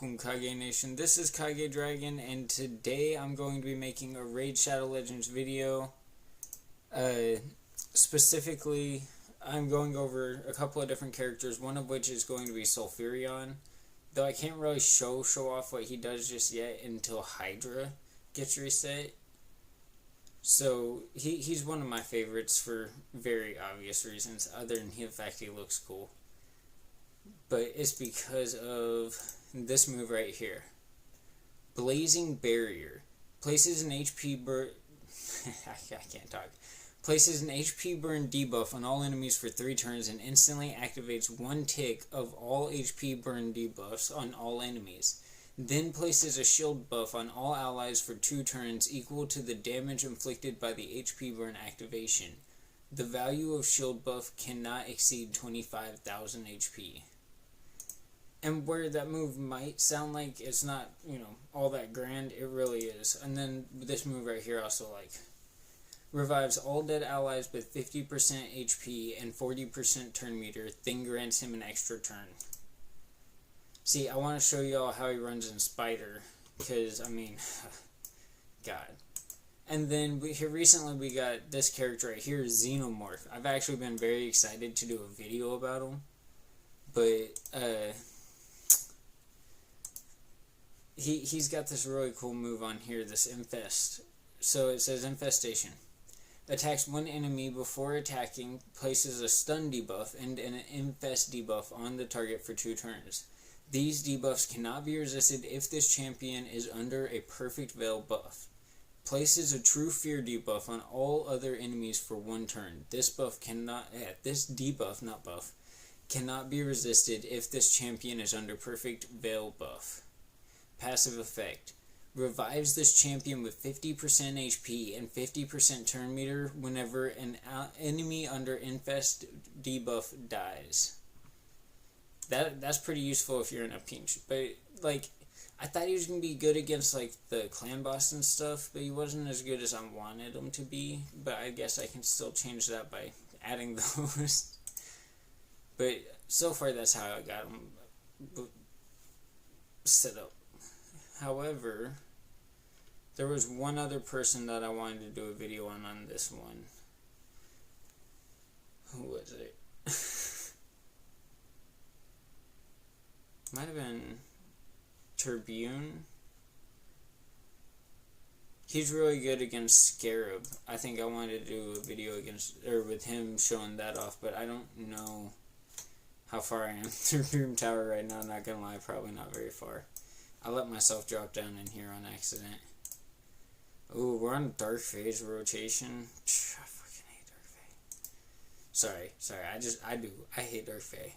welcome Kage Nation. This is Kage Dragon, and today I'm going to be making a Raid Shadow Legends video. Specifically, I'm going over a couple of different characters, one of which is going to be Sulfurion. Though I can't really show off what he does just yet until Hydra gets reset. So he's one of my favorites for very obvious reasons, other than the fact he looks cool. But it's because of this move right here. Blazing Barrier. Places an HP burn... I can't talk. Places an HP burn debuff on all enemies for 3 turns and instantly activates 1 tick of all HP burn debuffs on all enemies. Then places a shield buff on all allies for 2 turns equal to the damage inflicted by the HP burn activation. The value of shield buff cannot exceed 25,000 HP. And where that move might sound like it's not, all that grand, it really is. And then this move right here also, revives all dead allies with 50% HP and 40% turn meter, then grants him an extra turn. See, I want to show y'all how he runs in Spider, because, God. And then recently we got this character right here, Xenomorph. I've actually been very excited to do a video about him, but, He's got this really cool move on here, this Infest. So it says Infestation. Attacks one enemy before attacking, places a stun debuff and an Infest debuff on the target for 2 turns. These debuffs cannot be resisted if this champion is under a Perfect Veil buff. Places a True Fear debuff on all other enemies for 1 turn. This debuff, not buff, cannot be resisted if this champion is under Perfect Veil buff. Passive effect. Revives this champion with 50% HP and 50% turn meter whenever an enemy under Infest debuff dies. That's pretty useful if you're in a pinch. But, I thought he was going to be good against, the clan boss and stuff, but he wasn't as good as I wanted him to be. But I guess I can still change that by adding those. But so far, that's how I got him set up. However, there was one other person that I wanted to do a video on this one. Who was it? Might have been Turbine. He's really good against Scarab. I think I wanted to do a video with him showing that off, but I don't know how far I am through Room Tower right now. Not gonna lie, probably not very far. I let myself drop down in here on accident. Ooh, we're on Dark Phase rotation. I fucking hate Dark Phase. Sorry, I hate Dark Phase.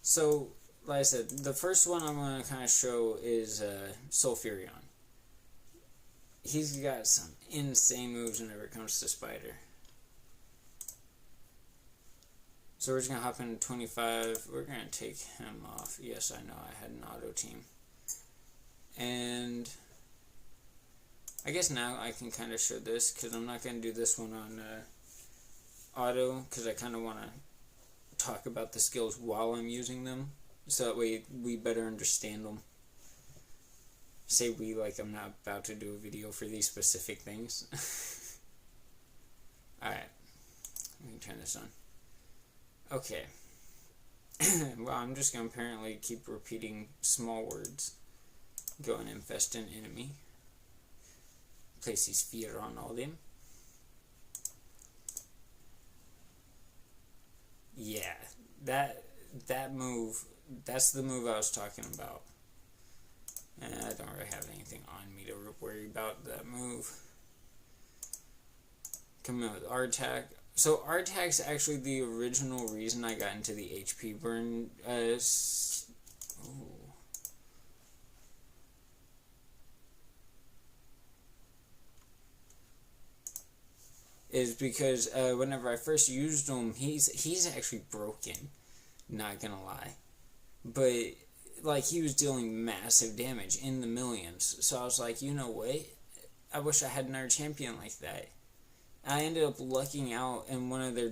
So, like I said, the first one I'm going to kind of show is Sulfurion. He's got some insane moves whenever it comes to Spider. So we're just going to hop into 25. We're going to take him off. Yes, I know I had an auto team. And I guess now I can kind of show this, because I'm not going to do this one on auto, because I kind of want to talk about the skills while I'm using them, so that way we better understand them. Say we like I'm not about to do a video for these specific things. Alright, let me turn this on. Okay. Well, I'm just going to apparently keep repeating small words. Go and infest an enemy. Places fear on all them. Yeah, that move, that's the move I was talking about. And I don't really have anything on me to worry about that move. Come in with R-Tac. So R-Tac's actually the original reason I got into the HP burn. Is because whenever I first used him, he's actually broken. Not gonna lie, but he was dealing massive damage in the millions. So I was like, you know what? I wish I had another champion like that. I ended up lucking out in one of their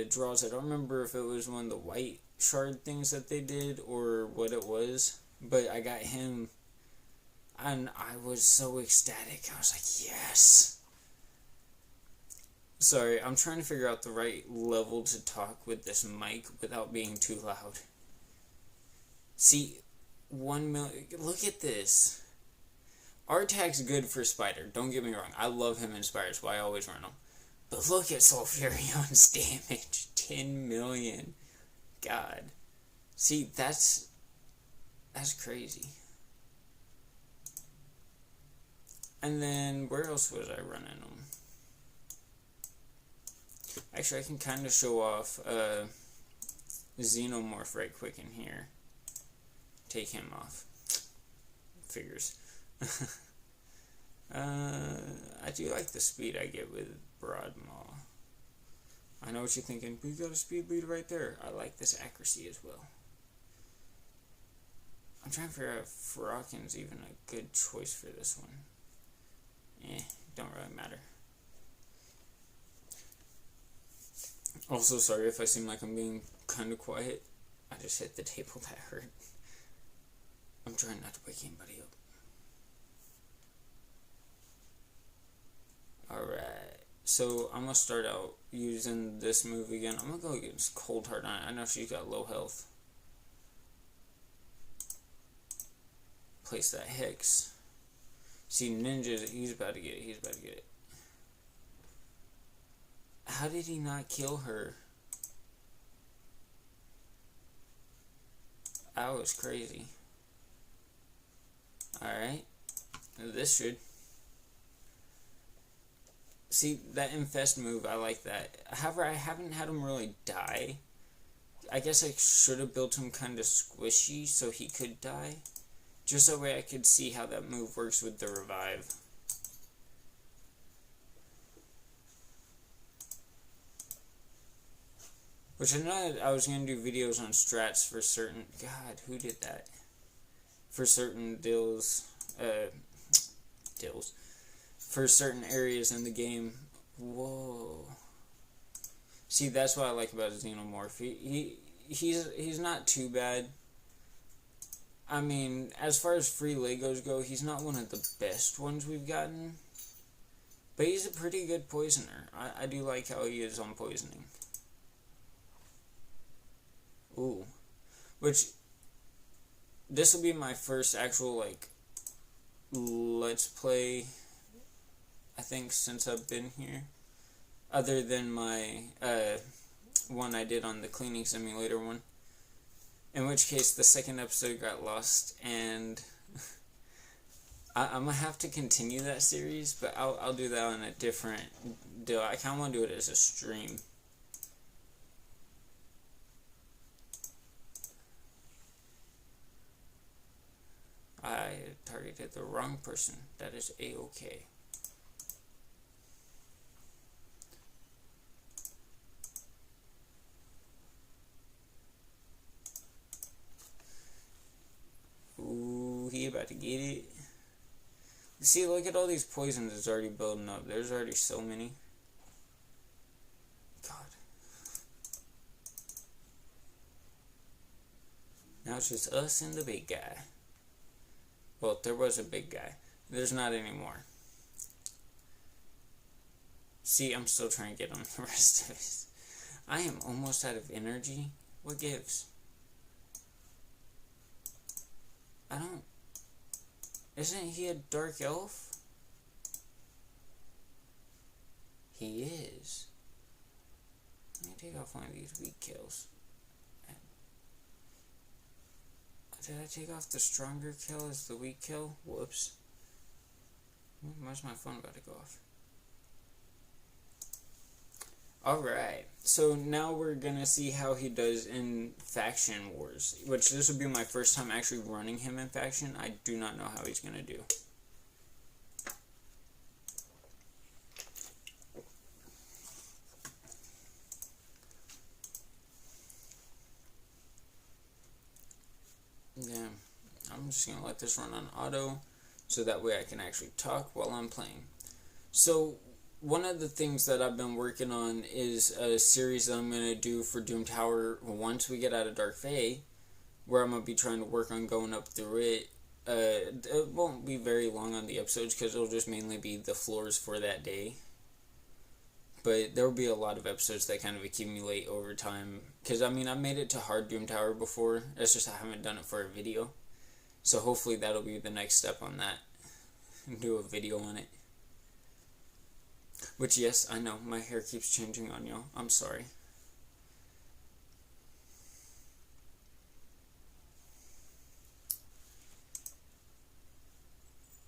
draws. I don't remember if it was one of the white shard things that they did or what it was, but I got him and I was so ecstatic. I was like, yes. Sorry, I'm trying to figure out the right level to talk with this mic without being too loud. See, 1 million. Look at this. Artag's good for Spider. Don't get me wrong. I love him in Spider, so I always run him. But look at Sulfurion's damage. 10 million. God. See, that's crazy. And then, where else was I running them? Actually, I can kind of show off Xenomorph right quick in here. Take him off. Figures. I do like the speed I get with Broadmaw. I know what you're thinking, but you got a speed lead right there. I like this accuracy as well. I'm trying to figure out if Frocken's even a good choice for this one. Don't really matter. Also, sorry if I seem like I'm being kind of quiet. I just hit the table, that hurt. I'm trying not to wake anybody up. Alright, so I'm going to start out using this move again. I'm going to go against Coldheart on it. I know she's got low health. Place that Hex. See, Ninja, he's about to get it. How did he not kill her? That was crazy. Alright. This should. See, that Infest move, I like that. However, I haven't had him really die. I guess I should have built him kind of squishy so he could die. Just that way I could see how that move works with the revive. Which I know I was going to do videos on strats for certain... God, who did that? For certain deals... For certain areas in the game. Whoa. See, that's what I like about Xenomorph. He's not too bad. I mean, as far as free Legos go, he's not one of the best ones we've gotten. But he's a pretty good poisoner. I do like how he is on poisoning. Ooh. Which, this will be my first actual, like, Let's Play, I think, since I've been here. Other than my, one I did on the cleaning simulator one. In which case, the second episode got lost, and I'm going to have to continue that series, but I'll do that on a different deal. I kind of want to do it as a stream. I targeted the wrong person. That is A-okay. Ooh, he about to get it. See, look at all these poisons that's already building up. There's already so many. God. Now it's just us and the big guy. Well, there was a big guy. There's not anymore. See, I'm still trying to get on the rest of it. I am almost out of energy. What gives? I don't... Isn't he a dark elf? He is. Let me take off one of these weak kills. Did I take off the stronger kill as the weak kill? Whoops. Why's my phone about to go off? Alright, so now we're gonna see how he does in Faction Wars, which this will be my first time actually running him in Faction. I do not know how he's gonna do. Yeah, I'm just gonna let this run on auto, so that way I can actually talk while I'm playing. So, one of the things that I've been working on is a series that I'm going to do for Doom Tower once we get out of Dark Fae, where I'm going to be trying to work on going up through it. It won't be very long on the episodes because it'll just mainly be the floors for that day. But there will be a lot of episodes that kind of accumulate over time. Because, I mean, I've made it to Hard Doom Tower before. It's just I haven't done it for a video. So hopefully that'll be the next step on that. Do a video on it. Which, yes, I know, my hair keeps changing on y'all. I'm sorry.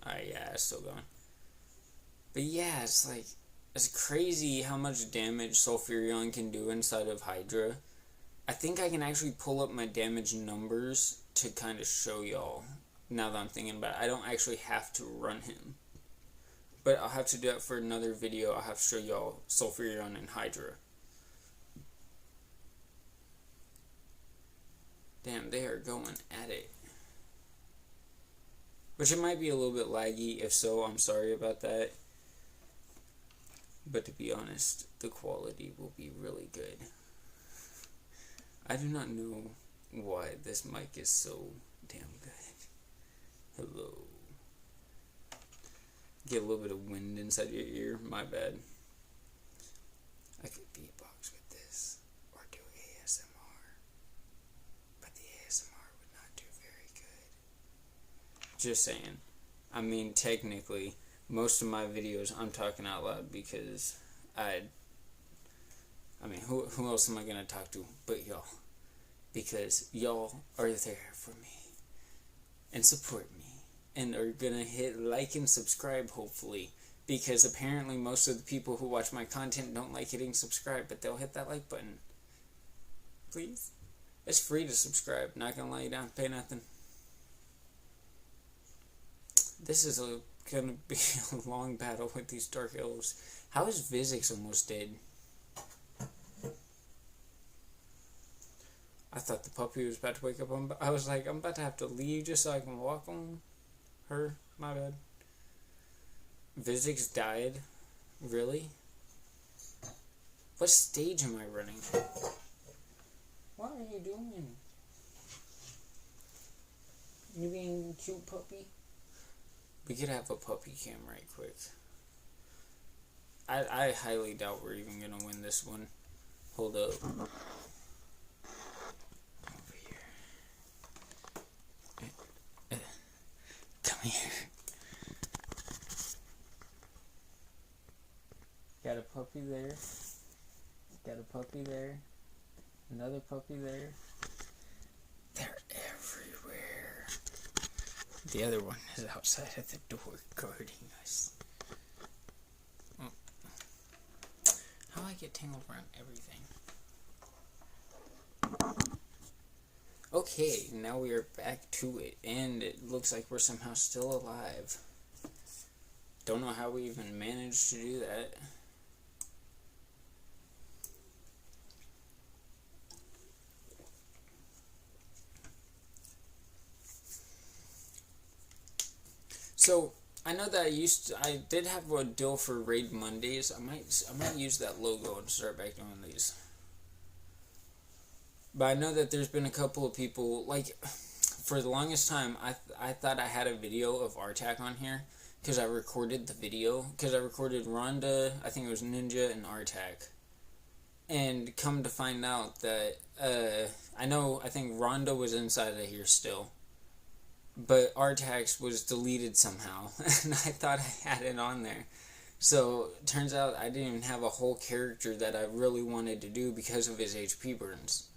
Alright, yeah, it's still going. But yeah, it's like, it's crazy how much damage Sulfurion can do inside of Hydra. I think I can actually pull up my damage numbers to kind of show y'all, now that I'm thinking about it. I don't actually have to run him. But I'll have to do that for another video. I'll have to show y'all Sulfurion and Hydra. Damn, they are going at it. Which it might be a little bit laggy. If so, I'm sorry about that. But to be honest, the quality will be really good. I do not know why this mic is so damn good. Hello. Get a little bit of wind inside your ear. My bad. I could beatbox with this or do ASMR. But the ASMR would not do very good. Just saying. I mean, technically, most of my videos I'm talking out loud because I mean, who else am I going to talk to but y'all? Because y'all are there for me and support me and are going to hit like and subscribe, hopefully. Because apparently most of the people who watch my content don't like hitting subscribe, but they'll hit that like button. Please? It's free to subscribe. Not going to lie, you don't pay nothing. This is going to be a long battle with these Dark Elves. How is Vizix almost dead? I thought the puppy was about to wake up. I was like, I'm about to have to leave just so I can walk on her. My bad. Vizix died? Really? What stage am I running? What are you doing? You being cute puppy? We could have a puppy cam right quick. I highly doubt we're even gonna win this one. Hold up. Come here. Got a puppy there. Got a puppy there. Another puppy there. They're everywhere. The other one is outside of the door guarding us. Oh. How do I get tangled around everything? Okay, now we are back to it, and it looks like we're somehow still alive. Don't know how we even managed to do that. So, I know that I did have a deal for Raid Mondays. I might use that logo and start back doing these. But I know that there's been a couple of people, like, for the longest time, I thought I had a video of Artak on here, because I recorded the video, because I recorded Rhonda, I think it was Ninja, and Artak. And come to find out that, I think Rhonda was inside of here still. But Artax was deleted somehow, and I thought I had it on there. So, turns out I didn't even have a whole character that I really wanted to do because of his HP burns.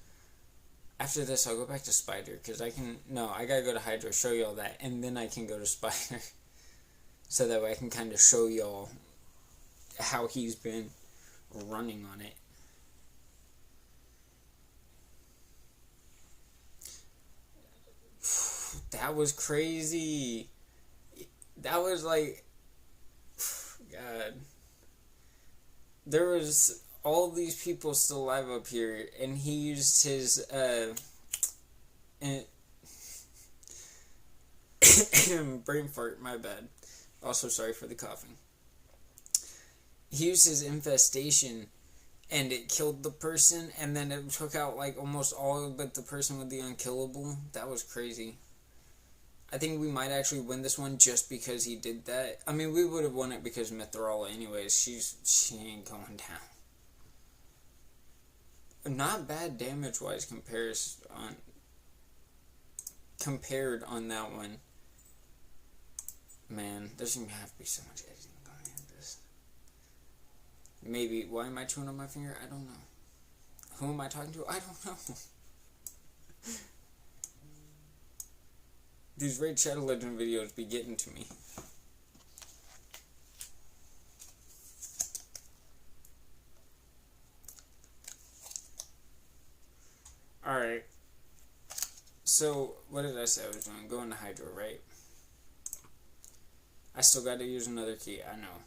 After this, I'll go back to Spider, because I gotta go to Hydra, show y'all that, and then I can go to Spider. So that way I can kind of show y'all how he's been running on it. That was crazy. That was like, God. There was all these people still alive up here, and he used his, brain fart, my bad. Also, sorry for the coughing. He used his infestation and it killed the person, and then it took out like almost all but the person with the unkillable. That was crazy. I think we might actually win this one just because he did that. I mean, we would have won it because Mithrala anyways. She ain't going down. Not bad damage-wise compared on that one. Man, there's gonna have to be so much editing going into this. Maybe, why am I chewing on my finger? I don't know. Who am I talking to? I don't know. These Raid Shadow Legend videos be getting to me. Alright. So, what did I say I was doing? Going to Hydra, right? I still got to use another key. I know.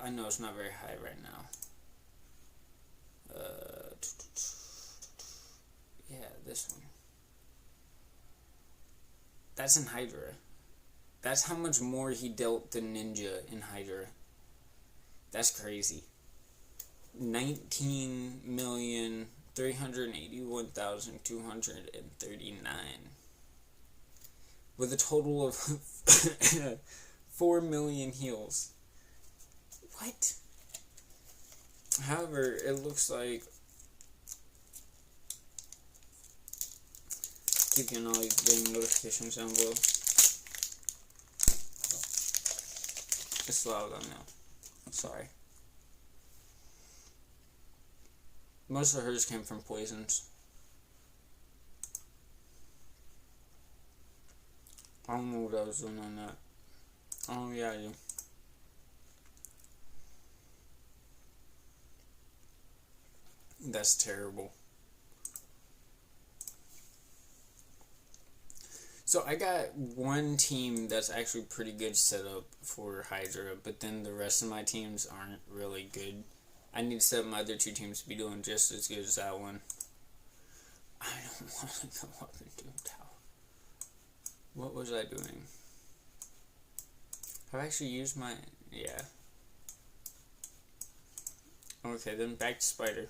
I know it's not very high right now. Yeah, this one. That's in Hydra. That's how much more he dealt the ninja in Hydra. That's crazy. 19,381,239. With a total of 4 million heals. What? However, it looks like keep getting all these game notifications down below. It's loud on now. Sorry. Most of hers came from poisons. I don't know what I was doing on that. Oh yeah, I do. That's terrible. So I got one team that's actually pretty good set up for Hydra, but then the rest of my teams aren't really good. I need to set up my other two teams to be doing just as good as that one. I don't want to go up and do tower. What was I doing? Have I actually used my... yeah. Okay, then back to Spider.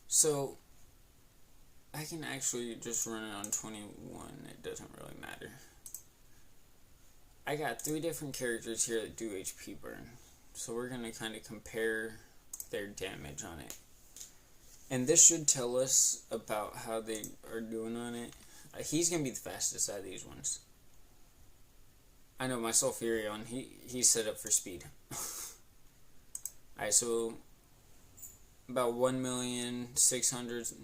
So, I can actually just run it on 21. It doesn't really matter. I got 3 different characters here that do HP burn. So we're going to kind of compare their damage on it. And this should tell us about how they are doing on it. He's going to be the fastest out of these ones. I know my Sulfurion, he's set up for speed. Alright, so about 1,600,000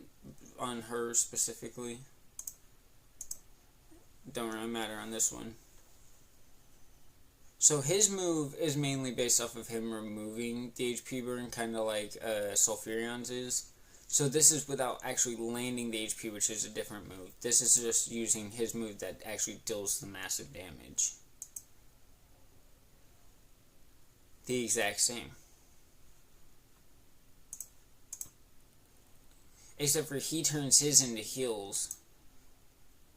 on her specifically. Don't really matter on this one. So his move is mainly based off of him removing the HP burn, kind of like Sulfurion's is. So this is without actually landing the HP, which is a different move. This is just using his move that actually deals the massive damage. The exact same. Except for he turns his into heals.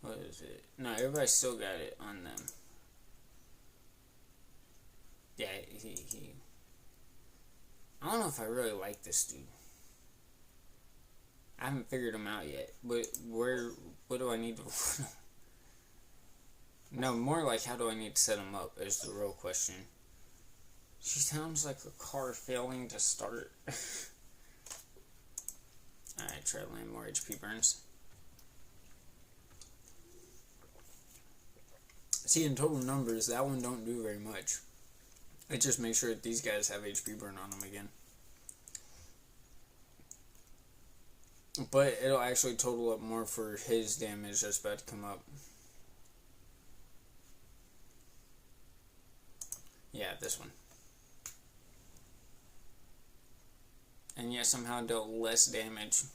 What is it? No, everybody still got it on them. Yeah, he... I don't know if I really like this dude. I haven't figured him out yet. But what do I need to... No, more like how do I need to set him up is the real question. She sounds like a car failing to start. Alright, try to land more HP burns. See, in total numbers, that one don't do very much. It just makes sure that these guys have HP burn on them again. But it'll actually total up more for his damage that's about to come up. Yeah, this one. And yet somehow dealt less damage.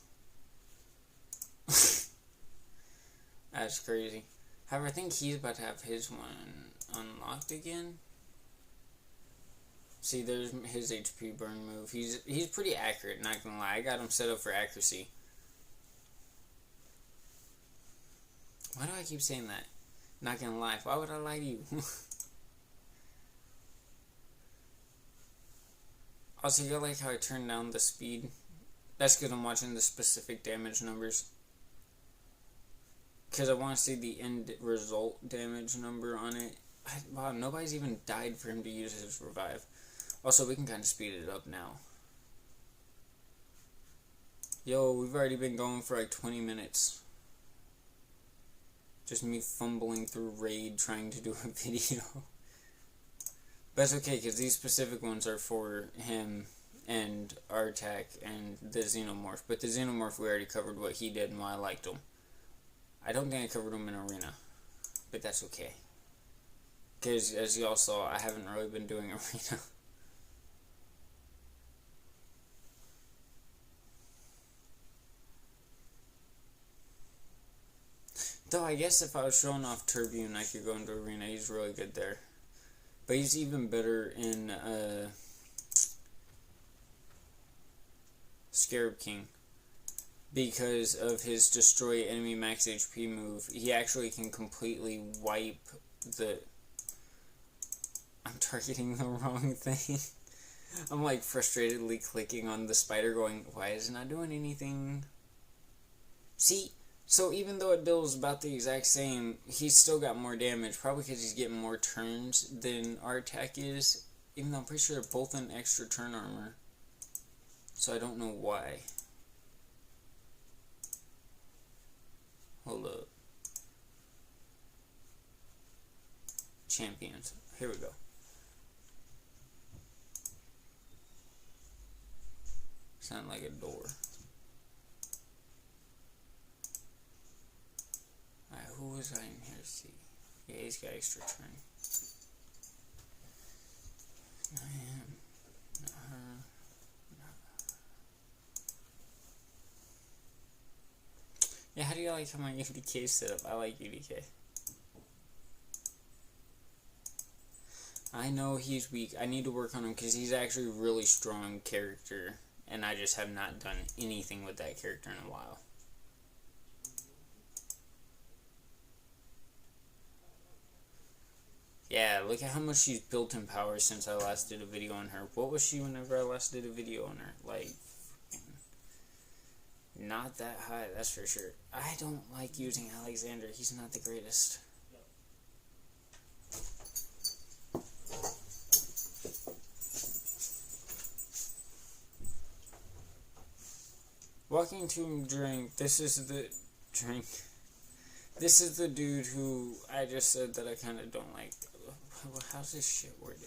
That's crazy. However, I think he's about to have his one unlocked again. See, there's his HP burn move. He's pretty accurate, not gonna lie. I got him set up for accuracy. Why do I keep saying that? Not gonna lie. Why would I lie to you? Also, you like how I turned down the speed? That's because I'm watching the specific damage numbers. Because I want to see the end result damage number on it. Wow, nobody's even died for him to use his revive. Also, we can kind of speed it up now. Yo, we've already been going for like 20 minutes. Just me fumbling through Raid trying to do a video. But that's okay, because these specific ones are for him and Artak and the Xenomorph. But the Xenomorph, we already covered what he did and why I liked him. I don't think I covered him in Arena. But that's okay. Because, as y'all saw, I haven't really been doing Arena. Though, I guess if I was showing off Turbine, I could go into Arena. He's really good there. But he's even better in Scarab King. Because of his Destroy Enemy Max HP move, he actually can completely wipe the... I'm targeting the wrong thing. I'm like frustratedly clicking on the spider going, why is it not doing anything? See? So even though it builds about the exact same, he's still got more damage. Probably because he's getting more turns than Artak is. Even though I'm pretty sure they're both in extra turn armor. So I don't know why. Hold up. Champions. Here we go. Sound like a door. Alright, who was I in here to see? Yeah, he's got extra turn. I am. Not her. Not. Yeah, how do you like how my UDK is set up? I like UDK. I know he's weak. I need to work on him because he's actually a really strong character. And I just have not done anything with that character in a while. Yeah, look at how much she's built in power since I last did a video on her. What was she whenever I last did a video on her? Like, not that high, that's for sure. I don't like using Alexander. He's not the greatest. Walking to drink. This is the drink. This is the dude who I just said that I kind of don't like. How's this shit worded?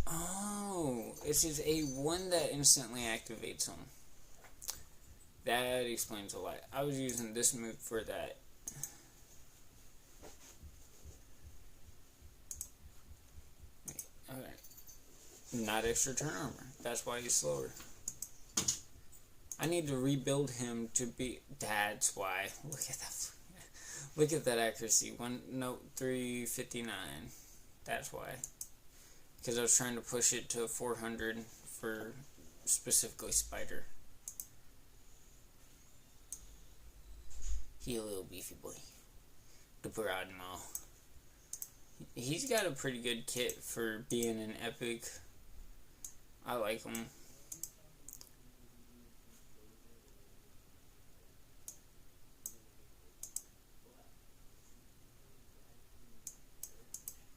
Oh, it's his A1 that instantly activates him. That explains a lot. I was using this move for that. Alright. Not extra turn armor. That's why he's slower. I need to rebuild him to be... That's why. Look at that. Look at that accuracy. 359. That's why. Because I was trying to push it to 400 for specifically Spider. He a little beefy boy. The Broadmaw. He's got a pretty good kit for being an epic. I like him.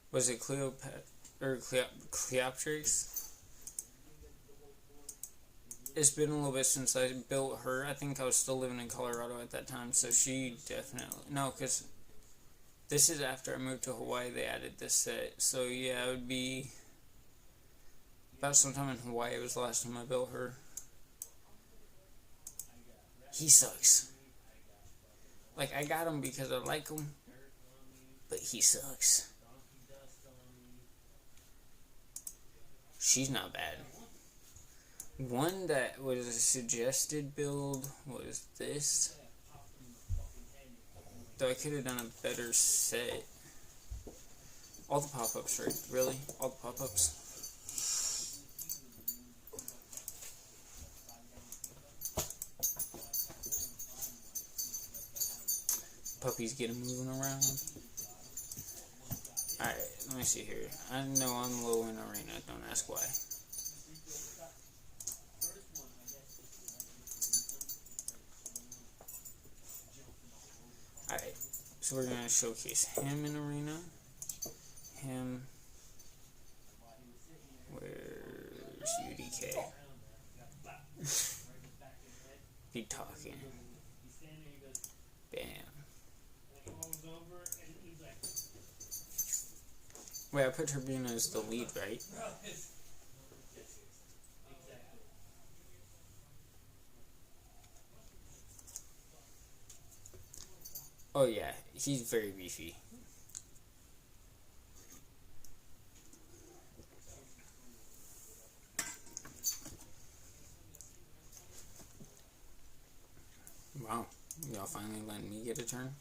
Was it Cleopatra or Cleoptrix? It's been a little bit since I built her. I think I was still living in Colorado at that time, so she definitely... No, because this is after I moved to Hawaii, they added this set. So yeah, it would be about sometime in Hawaii was the last time I built her. He sucks. Like, I got him because I like him, but he sucks. She's not bad. One that was a suggested build was this. Though I could have done a better set. All the pop-ups, right? Really? All the pop-ups? Puppies get moving around. Alright, let me see here. I know I'm low in arena, don't ask why. Alright, so we're going to showcase him in arena. Him. Where's UDK? Be talking. Bam. Wait, I put Turbina as the lead, right? Oh yeah, he's very beefy. Wow, y'all finally letting me get a turn?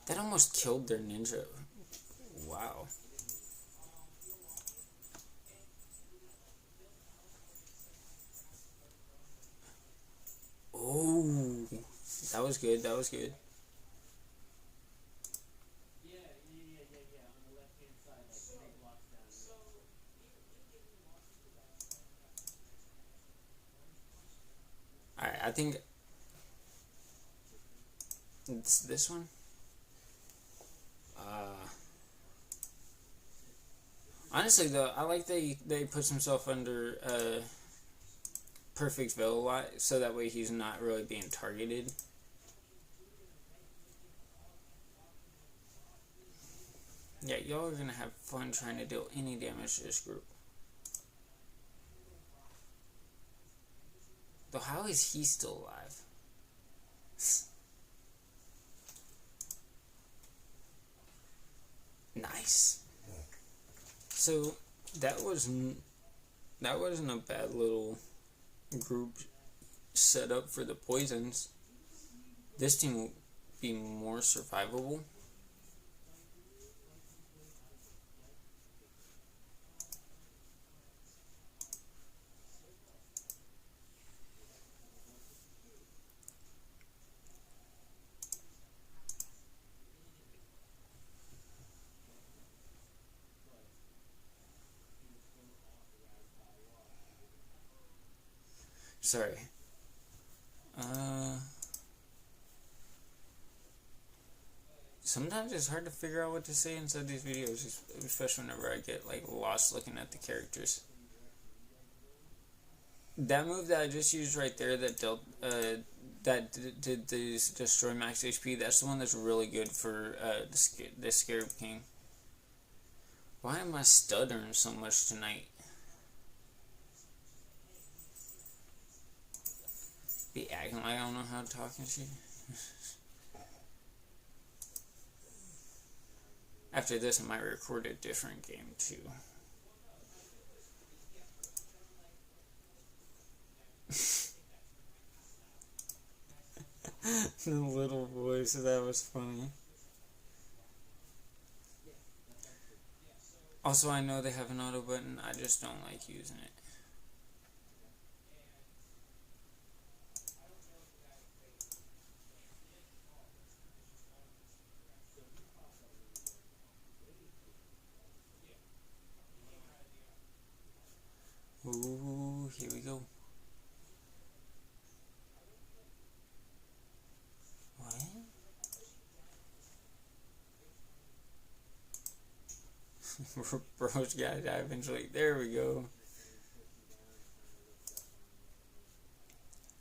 That almost killed their ninja. Wow. Oh, that was good, that was good. Alright, I think it's this one. Honestly though, I like they puts himself under Perfect Veil a lot, so that way he's not really being targeted. Yeah, y'all are gonna have fun trying to deal any damage to this group. Though how is he still alive? Nice. So that wasn't a bad little group set up for the poisons. This team will be more survivable. Sorry. Sometimes it's hard to figure out what to say inside these videos, especially whenever I get like lost looking at the characters. That move that I just used right there that dealt that did the destroy max HP, that's the one that's really good for the Scarab King. Why am I stuttering so much tonight? Be acting like I don't know how to talk and shit. After this, I might record a different game too. The little voice, that was funny. Also, I know they have an auto button, I just don't like using it. Ooh, here we go. What? Bro's gotta die eventually. There we go.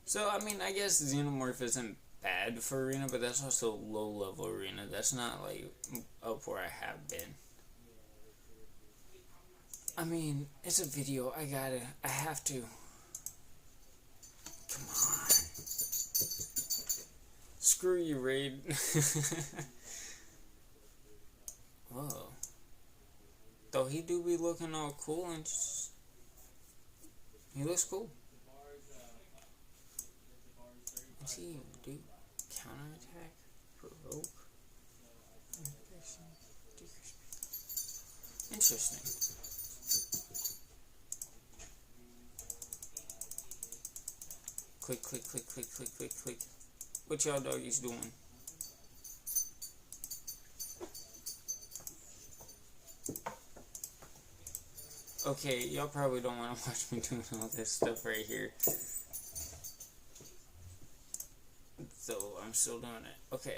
So, I mean, I guess Xenomorph isn't bad for arena, but that's also low level arena. That's not like up where I have been. I mean, it's a video. I have to. Come on. Screw you, Raid. Whoa. Though he do be looking all cool and just, he looks cool. What's he do? Counterattack? Provoke? Interesting. Click, click, click, click, click, click, click. What y'all doggies doing? Okay, y'all probably don't want to watch me doing all this stuff right here. So, I'm still doing it. Okay.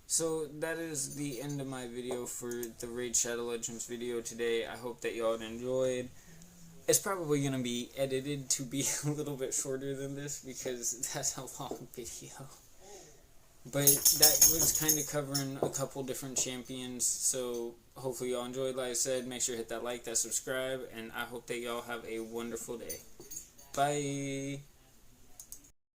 So, that is the end of my video for the Raid Shadow Legends video today. I hope that y'all enjoyed. It's probably going to be edited to be a little bit shorter than this because that's a long video. But that was kind of covering a couple different champions, so hopefully y'all enjoyed. Like I said, make sure to hit that like, that subscribe, and I hope that y'all have a wonderful day. Bye!